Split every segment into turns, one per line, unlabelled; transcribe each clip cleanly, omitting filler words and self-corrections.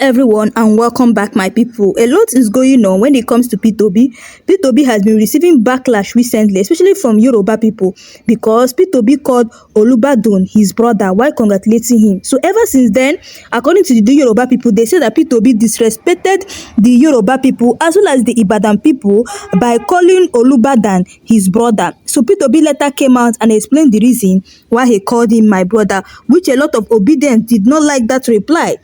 everyone and welcome back, my people. A lot is going on when it comes to P2B. P2B has been receiving backlash recently, especially from Yoruba people, because P2B called Olubadun his brother while congratulating him. So ever since then, according to the Yoruba people, they say that P2B disrespected the Yoruba people as well as the Ibadan people by calling Olubadan his brother. So P2B later came out and explained the reason why he called him my brother, which a lot of obedience did not like that reply.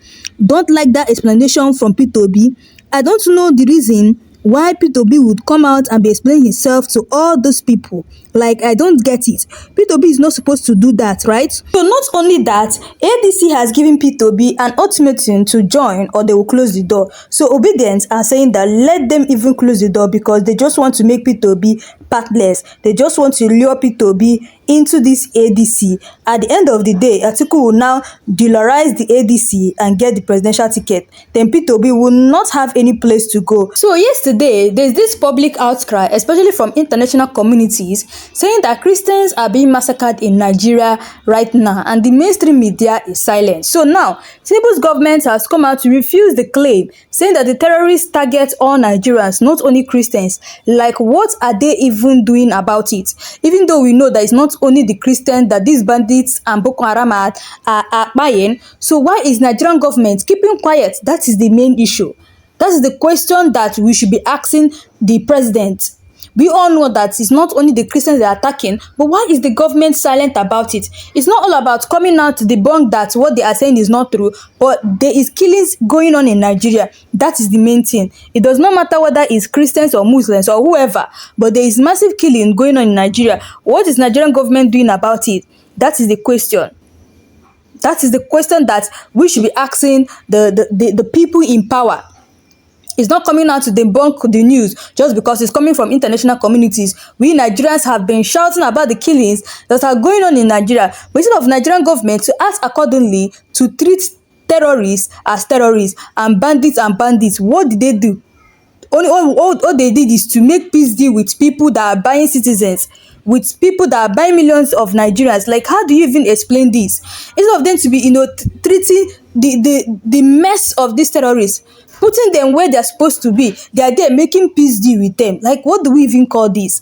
Don't like that explanation from P2B. I don't know the reason why P2B would come out and be explaining himself to all those people. Like, I don't get it. P2B is not supposed to do that, right? So not only that, ADC has given P2B an ultimatum to join or they will close the door. So obedience are saying that let them even close the door because they just want to make P2B pathless. They just want to lure P2B into this ADC. At the end of the day, Atiku will now dollarize the ADC and get the presidential ticket. Then P2B will not have any place to go. So yesterday, there's this public outcry, especially from international communities, saying that Christians are being massacred in Nigeria right now and the mainstream media is silent. So now, Tinubu's government has come out to refuse the claim, saying that the terrorists target all Nigerians, not only Christians. Like, what are they even doing about it? Even though we know that it's not only the Christians that these bandits and Boko Haram are buying. So why is Nigerian government keeping quiet? That is the main issue. That is the question that we should be asking the president. We all know that it's not only the Christians that are attacking, but why is the government silent about it? It's not all about coming out to debunk that what they are saying is not true, but there is killings going on in Nigeria. That is the main thing. It does not matter whether it's Christians or Muslims or whoever, but there is massive killing going on in Nigeria. What is Nigerian government doing about it? That is the question. That is the question that we should be asking the people in power. It's not coming out to debunk the news just because it's coming from international communities. We Nigerians have been shouting about the killings that are going on in Nigeria. But instead of Nigerian government to act accordingly to treat terrorists as terrorists and bandits, what did they do? All they did is to make peace deal with people that are buying citizens, with people that are buying millions of Nigerians. Like, how do you even explain this? Instead of them to be, treating the mess of these terrorists, putting them where they're supposed to be, they are there making peace deal with them. Like, what do we even call this?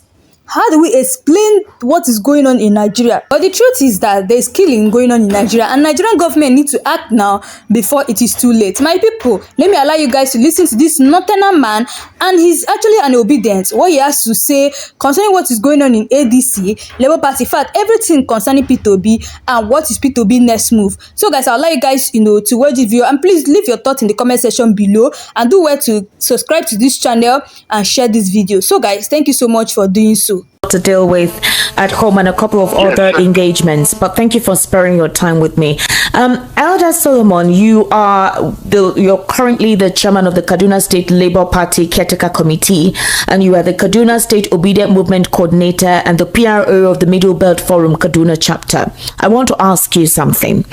How do we explain what is going on in Nigeria? But the truth is that there's killing going on in Nigeria and Nigerian government need to act now before it is too late. My people, let me allow you guys to listen to this Northerner man, and he's actually an obedient. What he has to say concerning what is going on in ADC, Labour Party, in fact, everything concerning P2B and what is P2B next move. So guys, I'll allow you guys, to watch the video, and please leave your thoughts in the comment section below and do well to subscribe to this channel and share this video. So guys, thank you so much for doing so.
To deal with at home and a couple of other engagements, but thank you for sparing your time with me. Elder Solomon, you're currently the chairman of the Kaduna State Labour Party Caretaker Committee, and you are the Kaduna State Obedient Movement Coordinator and the PRO of the Middle Belt Forum Kaduna chapter. I want to ask you something.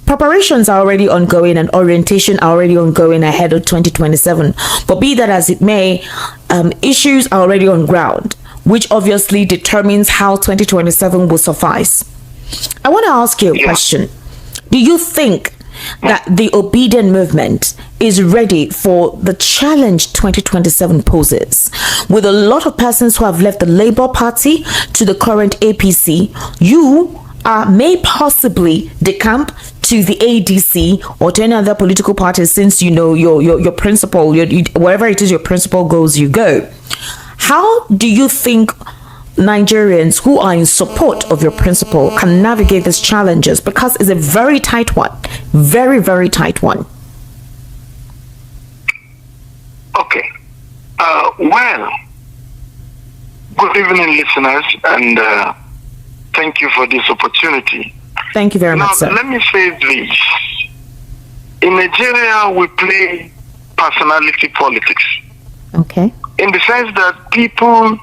Preparations are already ongoing and orientation are already ongoing ahead of 2027. But be that as it may, issues are already on ground, which obviously determines how 2027 will suffice. I want to ask you a question. Do you think that the obedient movement is ready for the challenge 2027 poses? With a lot of persons who have left the Labour Party to the current APC, you may possibly decamp to the ADC or to any other political party, since your principle, wherever it is your principle goes, you go. How do you think Nigerians who are in support of your principle can navigate these challenges? Because it's a very tight one, very, very tight one.
Okay. Well, good evening, listeners, and thank you for this opportunity.
Thank you very much, sir.
Let me say this. In Nigeria, we play personality politics.
Okay.
In the sense that people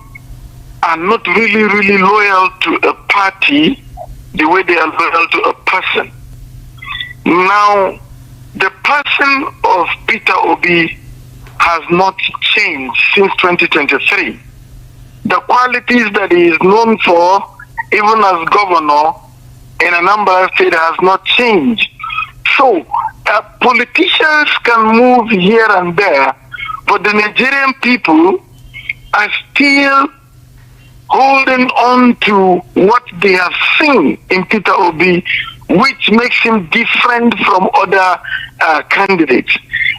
are not really, really loyal to a party the way they are loyal to a person. Now, the person of Peter Obi has not changed since 2023. The qualities that he is known for, even as governor in Anambra State, has not changed. So, politicians can move here and there, but the Nigerian people are still holding on to what they have seen in Peter Obi, which makes him different from other candidates.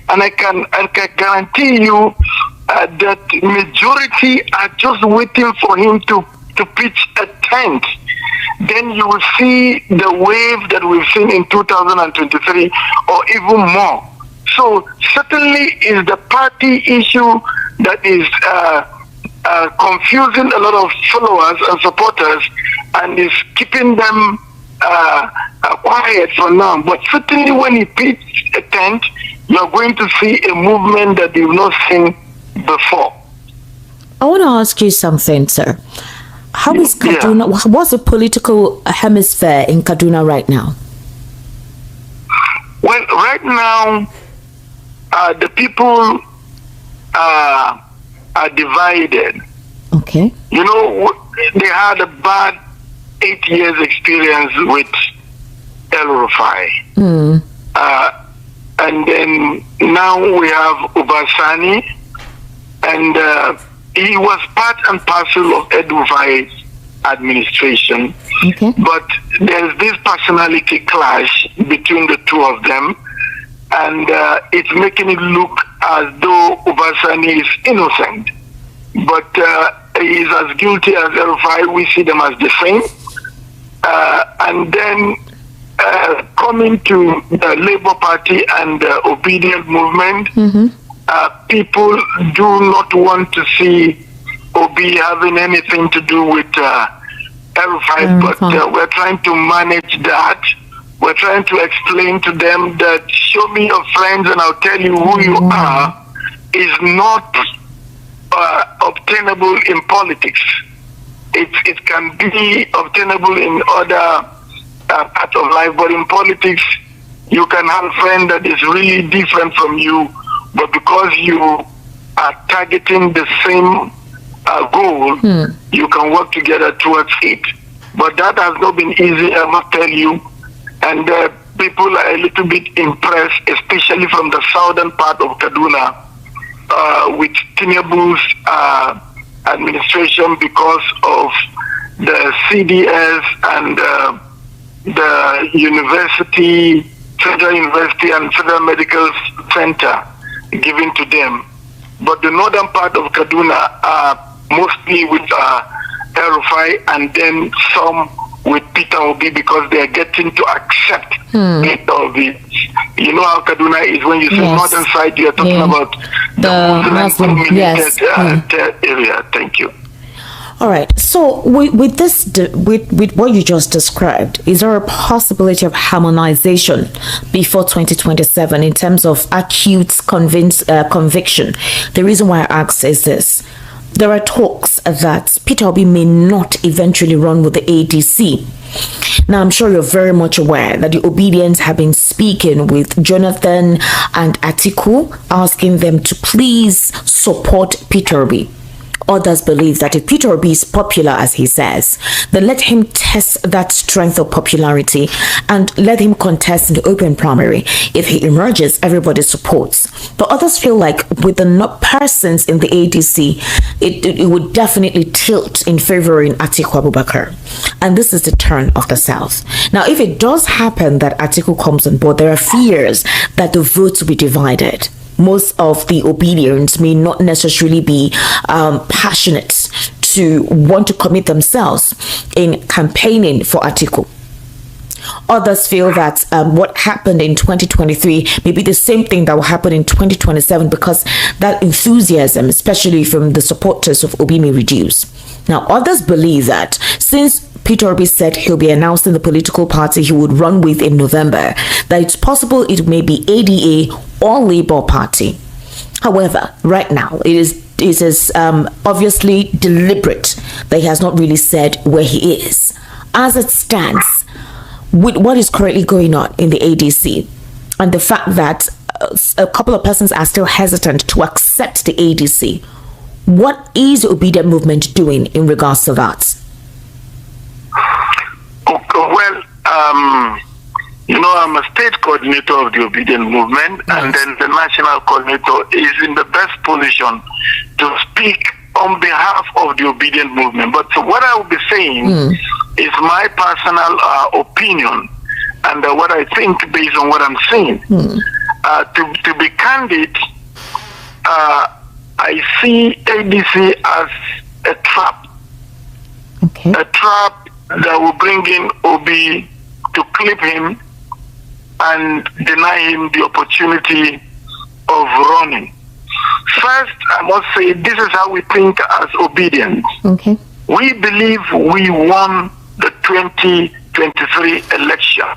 And I can guarantee you that majority are just waiting for him to pitch a tent. Then you will see the wave that we've seen in 2023 or even more. So certainly is the party issue that is confusing a lot of followers and supporters and is keeping them quiet for now. But certainly when he pitched a tent, you're going to see a movement that you've not seen before.
I want to ask you something, sir. How is Kaduna, what's the political hemisphere in Kaduna right now?
Well, right now, the people are divided.
Okay.
You know, they had a bad 8 years experience with El Rufai. And then now we have Ubasani, and he was part and parcel of Ed Rufai's administration.
Okay.
But there's this personality clash between the two of them, and it's making it look as though Ubasani is innocent. But he is as guilty as El Rufai. We see them as the same. And then coming to the Labour Party and the Obedient Movement, people do not want to see Obi having anything to do with El Rufai, but we're trying to manage that. We're trying to explain to them that show me your friends and I'll tell you who you are is not obtainable in politics. It can be obtainable in other parts of life, but in politics, you can have a friend that is really different from you, but because you are targeting the same goal, you can work together towards it. But that has not been easy, I must tell you. And people are a little bit impressed, especially from the southern part of Kaduna, with Tinubu's administration because of the CDS and the university, Federal University and Federal Medical Center given to them. But the northern part of Kaduna are mostly with El Rufai and then some with Peter Obi because they are getting to accept Peter Obi. You know how Kaduna is when you say northern side, you are talking about the Muslim dominated area. Thank you.
All right. So with this, with what you just described, is there a possibility of harmonization before 2027 in terms of acute conviction? The reason why I ask is this. There are talks that Peter Obi may not eventually run with the ADC. Now, I'm sure you're very much aware that the Obedients have been speaking with Jonathan and Atiku, asking them to please support Peter Obi. Others believe that if Peter Obi is popular, as he says, then let him test that strength of popularity and let him contest in the open primary. If he emerges, everybody supports. But others feel like with the persons in the ADC, it would definitely tilt in favoring Atiku Abubakar. And this is the turn of the South. Now, if it does happen that Atiku comes on board, there are fears that the votes will be divided. Most of the Obedients may not necessarily be passionate to want to commit themselves in campaigning for Atiku. Others feel that what happened in 2023 may be the same thing that will happen in 2027 because that enthusiasm, especially from the supporters of Obi, may reduce. Now, others believe that since Peter Obi said he'll be announcing the political party he would run with in November, that it's possible it may be ADA or Labour Party. However, right now, it is obviously deliberate that he has not really said where he is. As it stands, with what is currently going on in the ADC, and the fact that a couple of persons are still hesitant to accept the ADC, what is the Obedient movement doing in regards to that?
Well, You know, I'm a state coordinator of the Obedient Movement, and then the national coordinator is in the best position to speak on behalf of the Obedient Movement. But what I will be saying is my personal opinion and what I think based on what I'm seeing. To be candid, I see ADC as a trap.
Okay.
A trap that will bring in Obi to clip him and deny him the opportunity of running. First, I must say this is how we think as Obedient.
Okay.
We believe we won the 2023 election.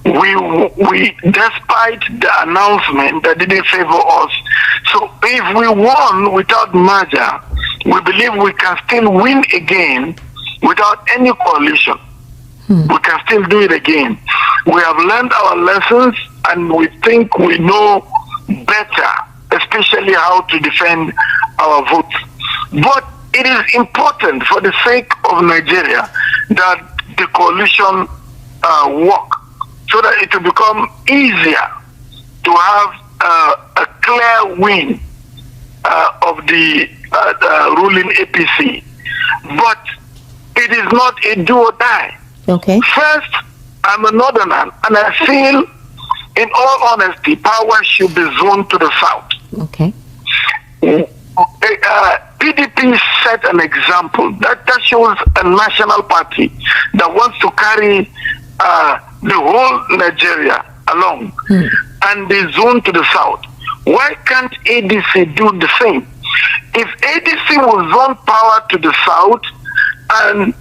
We despite the announcement that didn't favor us. So if we won without merger, we believe we can still win again without any coalition. We can still do it again. We have learned our lessons and we think we know better, especially how to defend our votes. But it is important for the sake of Nigeria that the coalition work so that it will become easier to have a clear win of the ruling APC. But it is not a do or die.
Okay.
First, I'm a northerner, and I feel, in all honesty, power should be zoned to the south.
Okay.
PDP set an example that shows a national party that wants to carry the whole Nigeria along and the zone to the south. Why can't ADC do the same? If ADC will zone power to the south and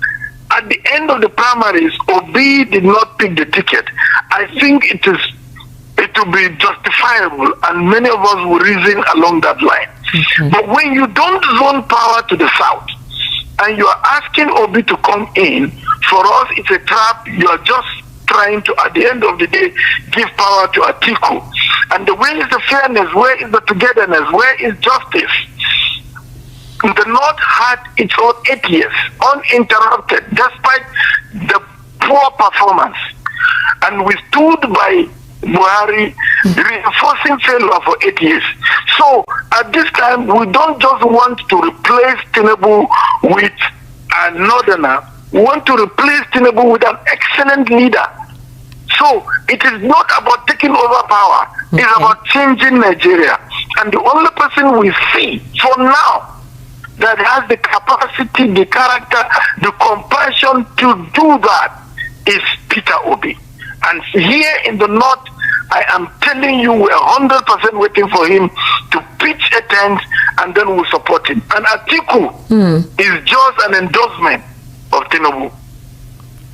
at the end of the primaries, Obi did not pick the ticket, I think it will be justifiable and many of us will reason along that line. But when you don't zone power to the south and you are asking Obi to come in, for us it's a trap. You are just trying to, at the end of the day, give power to Atiku. And where is the fairness? Where is the togetherness? Where is justice? The North had its own 8 years, uninterrupted, despite the poor performance. And we stood by Buhari, reinforcing failure for 8 years. So at this time, we don't just want to replace Tinubu with a northerner. We want to replace Tinubu with an excellent leader. So it is not about taking over power. It's about changing Nigeria. And the only person we see for now that has the capacity, the character, the compassion to do that is Peter Obi. And here in the North, I am telling you, we're 100% waiting for him to pitch a tent and then we'll support him. And Atiku is just an endorsement of Tinubu.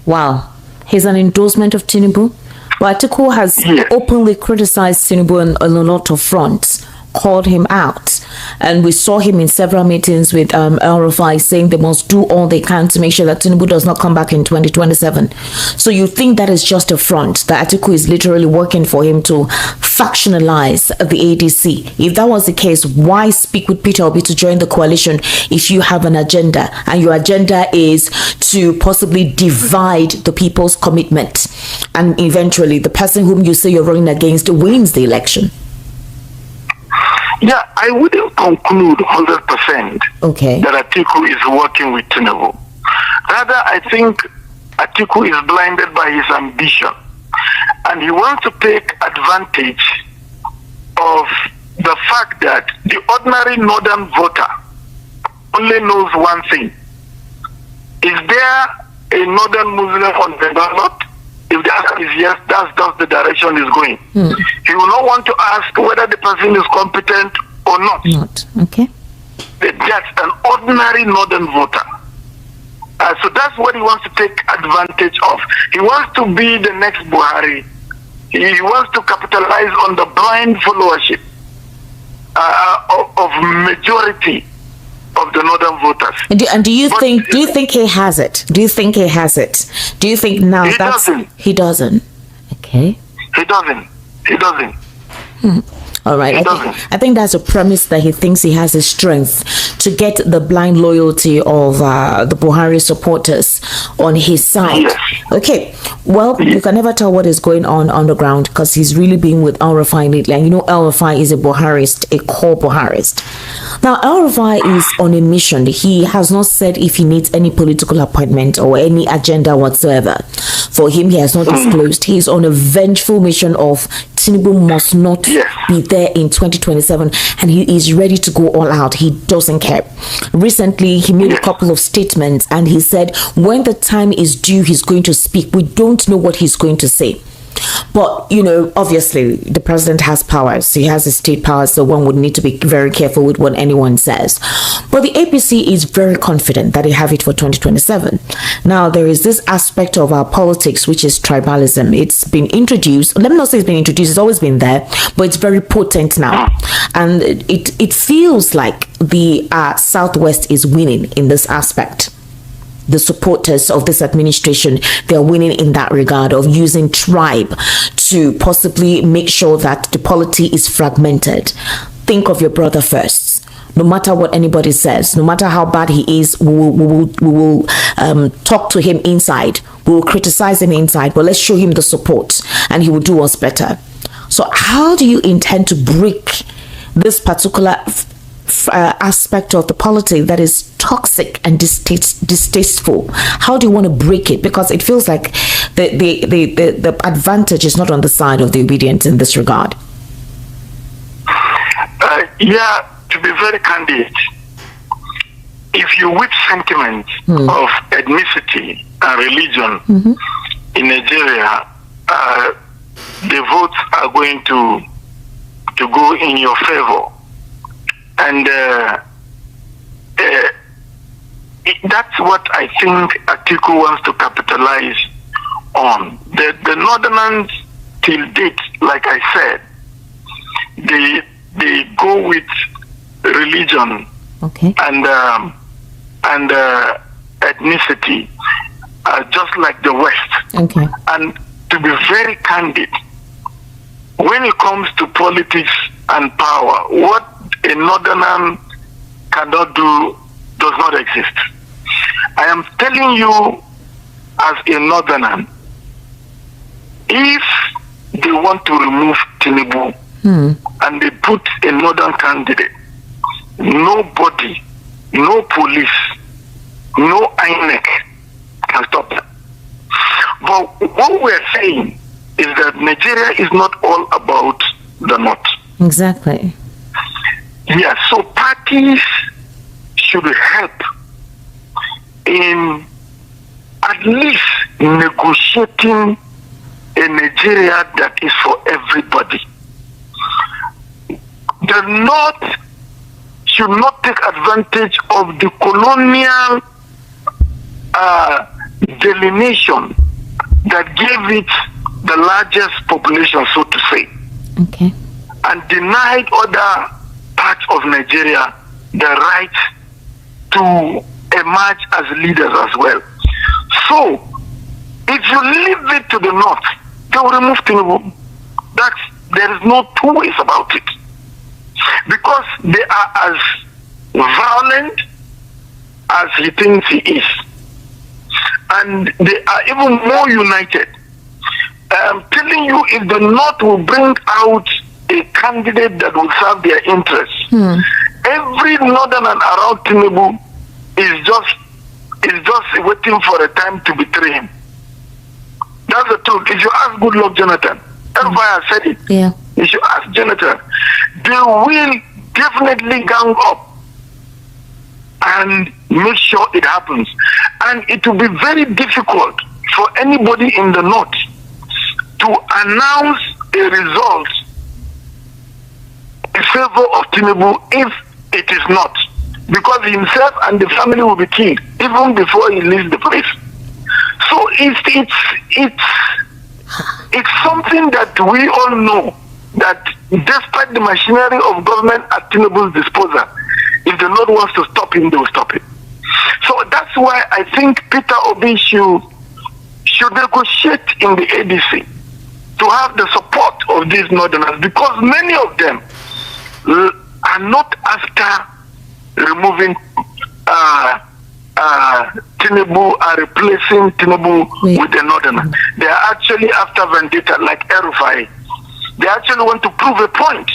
Wow. He's an endorsement of Tinubu? But Atiku has openly criticized Tinubu on a lot of fronts, called him out, and we saw him in several meetings with El-Rufai saying they must do all they can to make sure that Tinubu does not come back in 2027. So you think that is just a front, that Atiku is literally working for him to factionalize the ADC? If that was the case, why speak with Peter Obi to join the coalition if you have an agenda, and your agenda is to possibly divide the people's commitment, and eventually the person whom you say you're running against wins the election?
Yeah, I wouldn't conclude 100% that Atiku is working with Tinubu. Rather, I think Atiku is blinded by his ambition. And he wants to take advantage of the fact that the ordinary northern voter only knows one thing. Is there a northern Muslim on the ballot? If the answer is yes, that's the direction he's going. He will not want to ask whether the person is competent or not.
Okay.
That's an ordinary northern voter. So that's what he wants to take advantage of. He wants to be the next Buhari. He wants to capitalize on the blind followership of majority of the northern voters.
And do you think he has it? Do you think he has it? Do you think now
he doesn't?
He doesn't. Okay.
He doesn't.
All right. I think that's a premise that he thinks he has the strength to get the blind loyalty of the Buhari supporters on his side.
Yes.
Okay. Well, you can never tell what is going on the ground because he's really been with El Rufai lately. And you know, El Rufai is a Buharist, a core Buharist. Now, El Rufai is on a mission. He has not said if he needs any political appointment or any agenda whatsoever. For him, he has not disclosed. He's on a vengeful mission of Tinubu must not be there in 2027, and he is ready to go all out. He doesn't care. Recently, he made a couple of statements, and he said when the time is due, he's going to speak. We don't know what he's going to say. But, you know, obviously, the president has powers. He has his state powers, so one would need to be very careful with what anyone says. But the APC is very confident that they have it for 2027. Now, there is this aspect of our politics, which is tribalism. It's been introduced. Let me not say it's been introduced. It's always been there, but it's very potent now. And it feels like the Southwest is winning in this aspect. The supporters of this administration, they're winning in that regard of using tribe to possibly make sure that the polity is fragmented. Think of your brother first. No matter what anybody says, no matter how bad he is, we will talk to him inside. We will criticize him inside, but let's show him the support and he will do us better. So how do you intend to break this particular aspect of the polity that is toxic and distasteful? How do you want to break it? Because it feels like the advantage is not on the side of the obedient in this regard.
To be very candid, if you whip sentiment of ethnicity and religion in Nigeria, the votes are going to go in your favor. And that's what I think Atiku wants to capitalize on. The Northerners, till date, like I said, they go with religion and ethnicity, just like the West.
Okay.
And to be very candid, when it comes to politics and power, what a Northerner cannot do does not exist. I am telling you, as a Northerner, if they want to remove Tinubu and they put a Northern candidate, nobody, no police, no INEC can stop them. But what we're saying is that Nigeria is not all about the North.
Exactly.
Yeah, so parties should help in at least negotiating a Nigeria that is for everybody. The North should not take advantage of the colonial delineation that gave it the largest population, so to say, and denied other parts of Nigeria the right to emerge as leaders as well. So, if you leave it to the North, they will remove Tinubu. There is no two ways about it. Because they are as violent as he thinks he is. And they are even more united. I'm telling you, if the North will bring out a candidate that will serve their interests, every Northerner around Tinubu is just waiting for a time to betray him. That's the truth. If you ask Goodluck Jonathan, everybody has said it.
Yeah.
If you ask Jonathan, they will definitely gang up and make sure it happens. And it will be very difficult for anybody in the North to announce a result in favor of Tinubu if it is not. Because himself and the family will be killed even before he leaves the place. So it's something that we all know, that despite the machinery of government at Tinubu's disposal, if the Lord wants to stop him, they will stop it. So that's why I think Peter Obi should negotiate in the ADC to have the support of these northerners, because many of them are not after removing Tinubu, are replacing Tinubu with the northerner. They are actually after vendetta, like El-Rufai. They actually want to prove a point.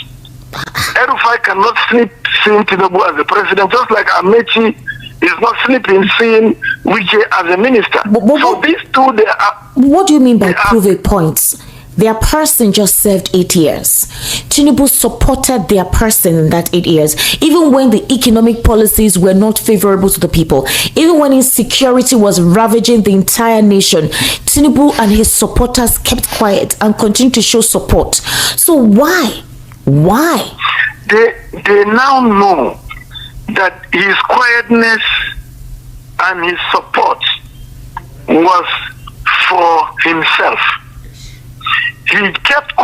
El-Rufai cannot sleep seeing Tinubu as a president, just like Amechi is not sleeping seeing Wike as a minister. So these two, they are...
What do you mean by prove a point? Their person just served 8 years. Tinubu supported their person in that 8 years, even when the economic policies were not favorable to the people, even when insecurity was ravaging the entire nation. Tinubu and his supporters kept quiet and continued to show support. So why?
They now know that his quietness and his support was for himself. He kept